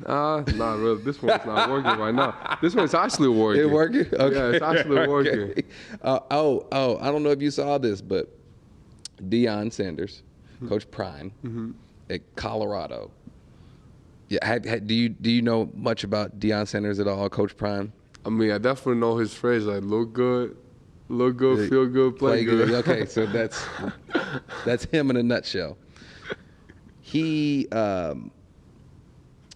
Not really. This one's not working right now. This one's actually working. It working? Okay. Yeah, it's actually working. Okay. I don't know if you saw this, but Deion Sanders, Coach Prime at Colorado. Yeah, do you know much about Deion Sanders at all, Coach Prime? I mean, I definitely know his phrase, like look good, feel good, play good. Okay, so that's him in a nutshell. He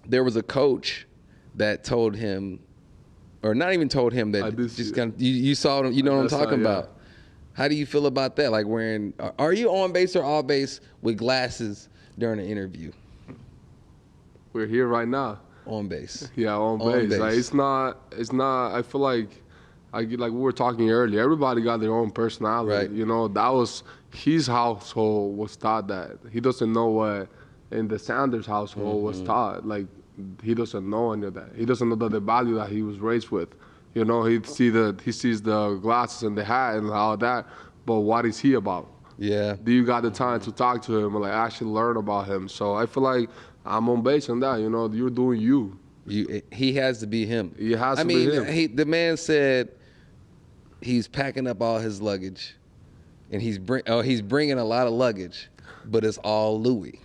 there was a coach that told him, or not even told him, that just kind of, you saw him, you know what I'm talking about. How do you feel about that? Like are you on base or off base with glasses during an interview? We're here right now. On base. Yeah, on base. Like it's not. I feel like we were talking earlier. Everybody got their own personality. Right. You know, that was his household was taught that. He doesn't know what in the Sanders household was taught. Like he doesn't know any of that. He doesn't know the value that he was raised with. You know, he sees the glasses and the hat and all that. But what is he about? Yeah. Do you got the time to talk to him and like actually learn about him? So I feel like I'm on base on that. You know, you're doing you. He has to be him. He has to be him. The man said he's packing up all his luggage, and he's bringing a lot of luggage, but it's all Louis.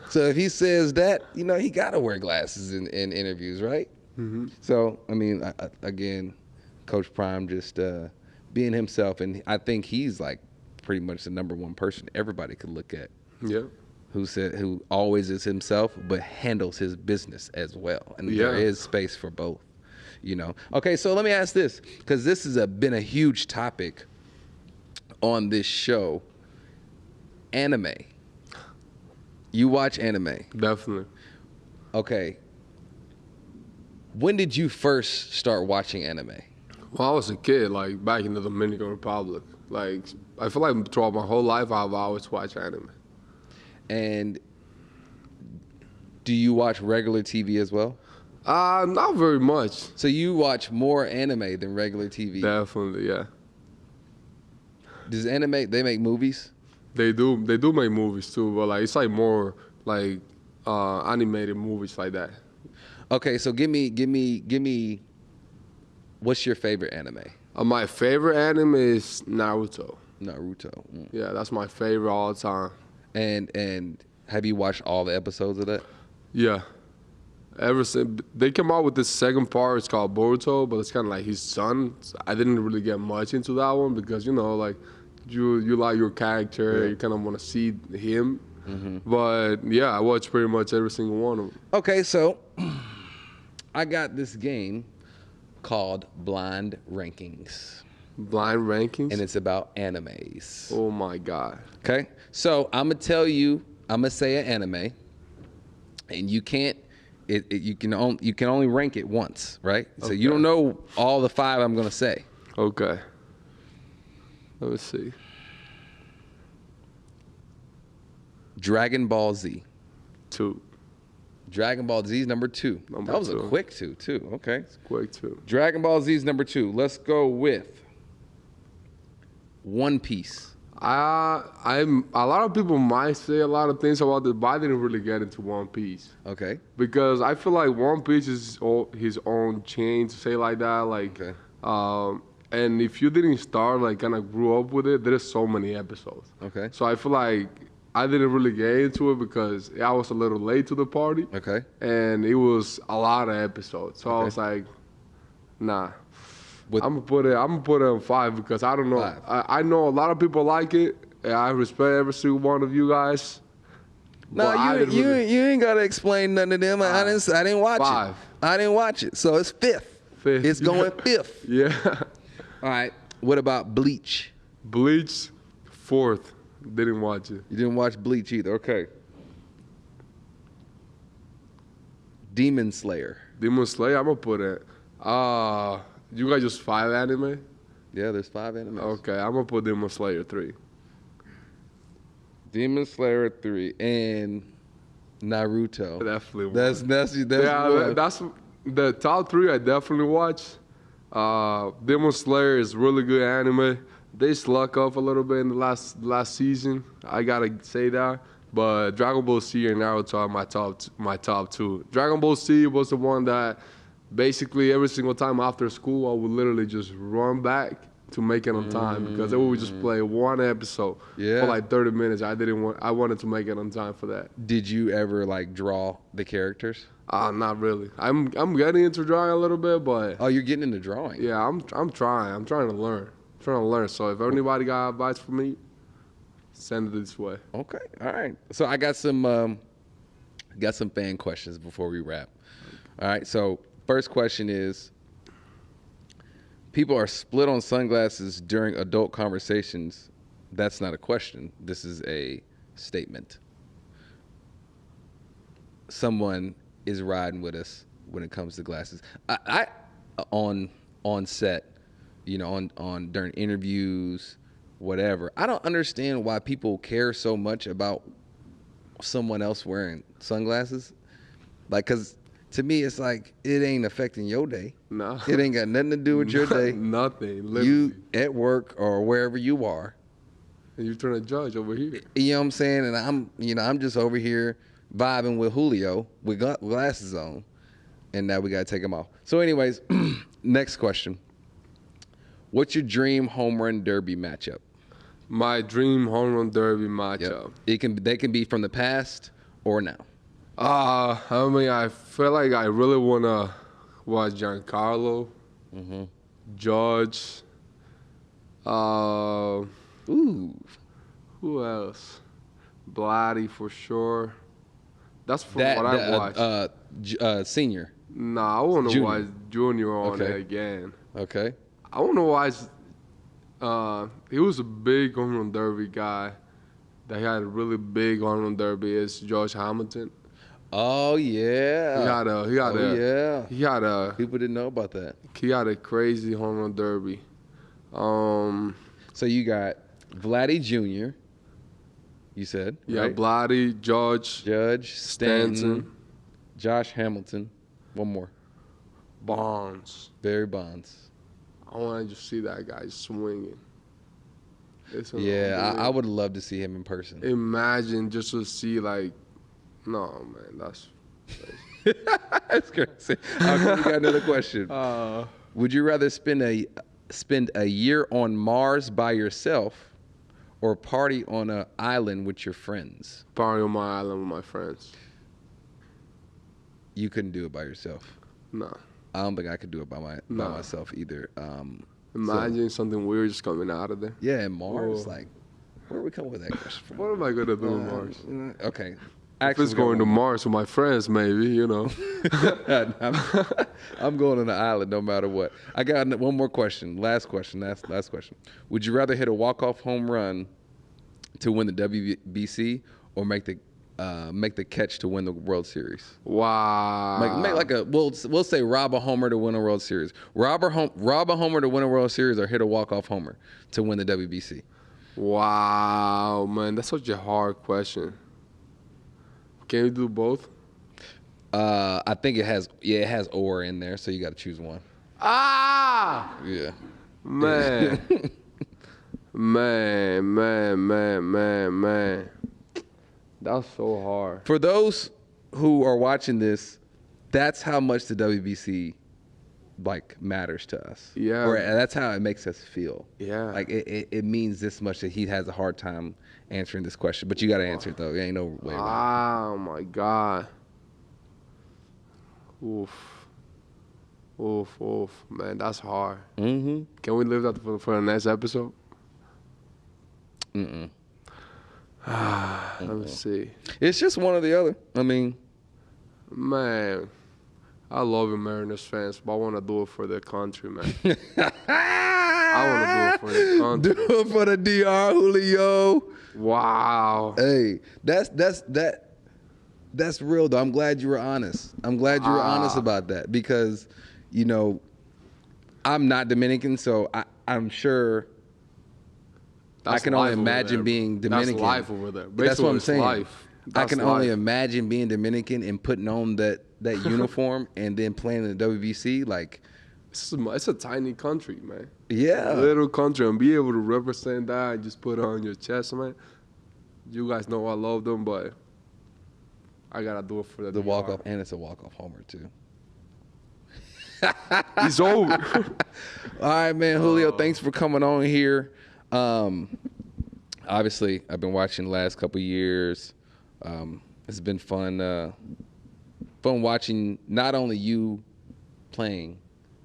So if he says that, you know, he got to wear glasses in interviews, right? Mm-hmm. So, I mean, again, Coach Prime just being himself, and I think he's like pretty much the number one person everybody could look at. Yeah. Who always is himself, but handles his business as well. And there is space for both, you know. Okay, so let me ask this, because this has been a huge topic on this show. Anime. You watch anime? Definitely. Okay. When did you first start watching anime? Well, I was a kid, like back in the Dominican Republic. Like, I feel like throughout my whole life, I've always watched anime. And do you watch regular TV as well? Not very much. So you watch more anime than regular TV? Definitely, yeah. Does anime, they make movies? They do make movies too, but like it's like more like animated movies like that. Okay, so give me what's your favorite anime? My favorite anime is Naruto. Naruto. Yeah, that's my favorite all the time. And have you watched all the episodes of that? Yeah. Ever since they came out with this second part, it's called Boruto, but it's kind of like his son. I didn't really get much into that one because, you know, like you like your character, you kind of want to see him. Mm-hmm. But yeah, I watched pretty much every single one of them. Okay, so I got this game called Blind Rankings. Blind Rankings? And it's about animes. Oh my God. Okay, so I'm gonna say an anime, and you can't. You can only rank it once, right? Okay. So you don't know all the 5 I'm gonna say. Okay. Let me see. Dragon Ball Z. 2. Dragon Ball Z's number 2. Number That was 2. a quick 2 too. Okay. It's quick too. Dragon Ball Z's number 2. Let's go with One Piece. I'm a lot of people might say a lot of things about this, but I didn't really get into One Piece Okay. because I feel like One Piece is his own chain, to say like that. Like, Okay. and if you didn't start like kind of grew up with it, there's so many episodes. Okay. So I feel like I didn't really get into it because I was a little late to the party, Okay. and it was a lot of episodes. So I Okay. was like, nah. With- I'm gonna put it on 5 because I don't know. 5. I know a lot of people like it, and I respect every single one of you guys. No, but I didn't really- you ain't gotta explain nothing to them. I didn't watch 5. it. I didn't watch it. So it's 5th. 5th. It's going 5th. Yeah. All right. What about Bleach? Bleach, 4th. Didn't watch it. You didn't watch Bleach either. Okay. Demon Slayer. Demon Slayer, I'm gonna put it. You guys just 5 anime? Yeah, there's 5 animes. Okay, I'm gonna put Demon Slayer 3. Demon Slayer 3 and Naruto. Definitely. That's Yeah, one. that's the top 3 I definitely watch. Demon Slayer is really good anime. They sluck up a little bit in the last season. I gotta say that. But Dragon Ball Z and Naruto are my top 2. Dragon Ball Z was the one that basically every single time after school I would literally just run back to make it on time because they would just play one episode Yeah. for like 30 minutes. I wanted to make it on time for that. Did you ever like draw the characters? Not really. I'm getting into drawing a little bit, but Oh, you're getting into drawing. yeah, I'm trying. I'm trying to learn. So if anybody got advice for me, send it this way. Okay. All right. So I got some fan questions before we wrap. All right. So first question is, people are split on sunglasses during adult conversations. That's not a question. This is a statement. Someone is riding with us when it comes to glasses. I on set, you know, on during interviews, whatever. I don't understand why people care so much about someone else wearing sunglasses. Like, cause to me, it's like it ain't affecting your day. No. It ain't got nothing to do with your day. Nothing. Literally. You at work or wherever you are. And you're trying to judge over here. You know what I'm saying? And I'm just over here vibing with Julio with glasses on, and now we gotta take them off. So, anyways, next question: what's your dream home run derby matchup? My dream home run derby matchup. They can be from the past or now. I mean, I feel like I really wanna watch Giancarlo, Judge. Ooh, Who else? Blatty for sure. That's from what I watched. Senior. Nah, I want to Junior. watch Junior on Okay. it again. Okay. I want to watch. He was a big home run derby guy. That had a really big home run derby. Is George Hamilton. Oh yeah. He had a People didn't know about that. he had a crazy home run derby. So you got Vladdy Jr. You said Yeah, right? Blatty, Judge, Judge, Stanton, Stanton, Josh Hamilton. One more. Bonds. Barry Bonds. I want to just see that guy swinging. It's Yeah, I would love to see him in person. Imagine just to see like, no man, that's. That's crazy. Okay, we got another question. Would you rather spend a year on Mars by yourself or party on an island with your friends? Party on my island with my friends. You couldn't do it by yourself. No. I don't think I could do it by myself either. Imagine something weird just coming out of there. Yeah, and Mars, Oh. like, where we come with that question from? What am I gonna do on Mars? Okay. If it's going to Mars with my friends, maybe, you know. I'm going on the island no matter what. I got one more question. Last question. Would you rather hit a walk-off home run to win the WBC or make the catch to win the World Series? Wow. Make like we'll say rob a homer to win a World Series. Rob a homer to win a World Series or hit a walk-off homer to win the WBC. Wow, man, that's such a hard question. Can you do both? I think it has or in there, so you got to choose one. Ah! Yeah. Man. Man. That's so hard. For those who are watching this, that's how much the WBC matters to us. Yeah. Or that's how it makes us feel. Yeah. Like it means this much that he has a hard time answering this question. But you got to answer it though. There ain't no way around. Oh my God. Oof. Man, that's hard. Mm-hmm. Can we leave that for the next episode? Mm-mm. Let me see. It's just one or the other. I mean, man, I love you, Mariners fans, but I want to do it for the country, man. I want to do it for the country. Do it for the DR, Julio. Wow. Hey, that's real though. I'm glad you were honest. I'm glad you were honest about that because, you know, I'm not Dominican, so I'm sure. That's I can only imagine being Dominican. That's life over there. Basically, that's what I'm saying. Life. I can life. only imagine being Dominican and putting on that uniform and then playing in the WBC. Like, it's a tiny country, man. Yeah, a little country, and be able to represent that and just put it on your chest, man. You guys know I love them, but I gotta do it for the walk off, and it's a walk off homer too. He's over. All right, man, Julio. Thanks for coming on here. Obviously, I've been watching the last couple of years. It's been fun watching not only you playing,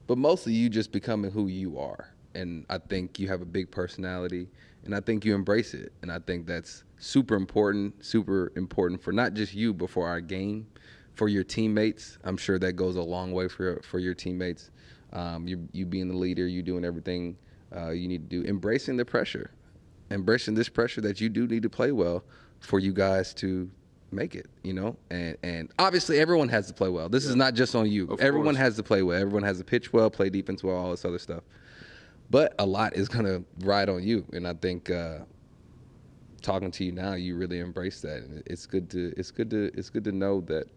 but mostly you just becoming who you are. And I think you have a big personality, and I think you embrace it. And I think that's super important for not just you, but for our game, for your teammates. I'm sure that goes a long way for your teammates. You being the leader, you doing everything you need to do, embracing this pressure that you do need to play well for you guys to make it, you know? And obviously everyone has to play well. This is not just on you. Everyone has to play well. Everyone has to pitch well, play defense well, all this other stuff. But a lot is going to ride on you. And I think talking to you now, you really embrace that. And it's good to know that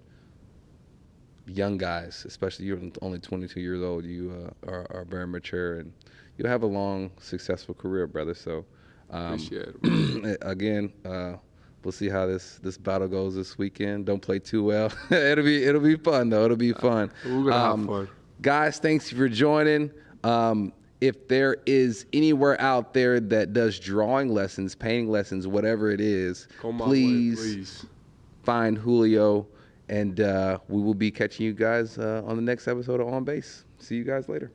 young guys, especially you're only 22 years old, you are very mature, and you'll have a long, successful career, brother. So, appreciate it. Again, we'll see how this battle goes this weekend. Don't play too well. It'll be fun though. It'll be fun. We're gonna have fun, guys. Thanks for joining. If there is anywhere out there that does drawing lessons, painting lessons, whatever it is, please find Julio. And we will be catching you guys on the next episode of On Base. See you guys later.